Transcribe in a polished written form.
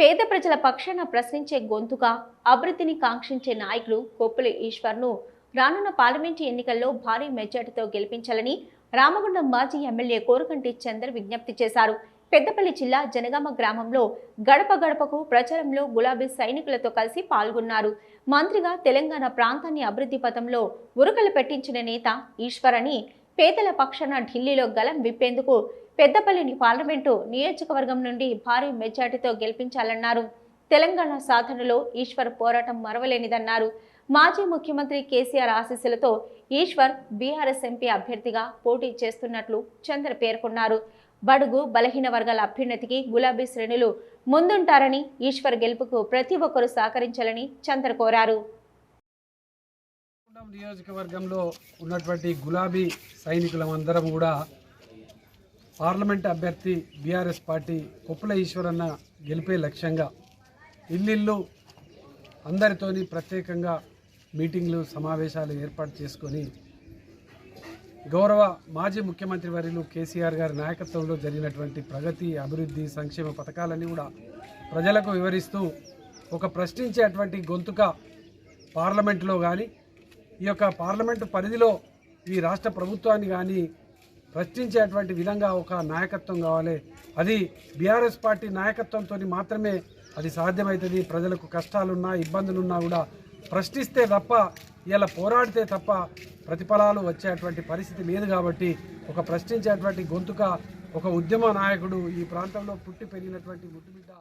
పేద ప్రజల పక్షాన ప్రశ్నించే గొంతుగా అభివృద్ధిని కాంక్షించే నాయకులు కొప్పుల ఈశ్వర్ను రానున్న పార్లమెంటు ఎన్నికల్లో భారీ మెజార్టీతో గెలిపించాలని రామగుండం మాజీ ఎమ్మెల్యే కోరుకంటి చందర్ విజ్ఞప్తి చేశారు. పెద్దపల్లి జిల్లా జనగామ గ్రామంలో గడప గడపకు ప్రచారంలో గులాబీ సైనికులతో కలిసి పాల్గొన్నారు. మంత్రిగా తెలంగాణ ప్రాంతాన్ని అభివృద్ధి పథంలో ఉరకలు పెట్టించిన నేత ఈశ్వర్ అని పేదల పక్షాన ఢిల్లీలో గలం విప్పేందుకు పెద్దపల్లిని పార్లమెంటు నియోజకవర్గం నుండి భారీ మెజార్టీతో గెలిపించాలన్నారు. తెలంగాణ సాధనలో ఈశ్వర్ పోరాటం మరవలేనిదన్నారు. మాజీ ముఖ్యమంత్రి కేసీఆర్ ఆశీస్సులతో ఈశ్వర్ బీఆర్ఎస్ ఎంపీ అభ్యర్థిగా పోటీ చేస్తున్నట్లు చంద్ర పేర్కొన్నారు. బడుగు బలహీన వర్గాల అభ్యున్నతికి గులాబీ శ్రేణులు ముందుంటారని, ఈశ్వర్ గెలుపుకు ప్రతి ఒక్కరూ సహకరించాలని చంద్ర కోరారు. నియోజకవర్గంలో ఉన్నటువంటి గులాబీ సైనికులందరం కూడా పార్లమెంట్ అభ్యర్థి బీఆర్ఎస్ పార్టీ కొప్పుల ఈశ్వరన్న గెలిపే లక్ష్యంగా ఇల్లు అందరితోని ప్రత్యేకంగా మీటింగ్లు సమావేశాలు ఏర్పాటు చేసుకొని గౌరవ మాజీ ముఖ్యమంత్రి వర్యులు కేసీఆర్ గారి నాయకత్వంలో జరిగినటువంటి ప్రగతి, అభివృద్ధి, సంక్షేమ పథకాలన్నీ కూడా ప్రజలకు వివరిస్తూ ఒక ప్రశ్నించేటువంటి గొంతుక పార్లమెంటులో కానీ ఈ యొక్క పార్లమెంటు పరిధిలో ఈ రాష్ట్ర ప్రభుత్వాన్ని కానీ ప్రశ్నించేటువంటి విధంగా ఒక నాయకత్వం కావాలి. అది బీఆర్ఎస్ పార్టీ నాయకత్వంతో మాత్రమే అది సాధ్యమవుతుంది. ప్రజలకు కష్టాలున్నా ఇబ్బందులున్నా కూడా ప్రశ్నిస్తే తప్ప, ఇలా పోరాడితే తప్ప ప్రతిఫలాలు వచ్చేటువంటి పరిస్థితి లేదు. కాబట్టి ఒక ప్రశ్నించేటువంటి గొంతుక, ఒక ఉద్యమ నాయకుడు, ఈ ప్రాంతంలో పుట్టి పెరిగినటువంటి ముద్దుబిడ్డ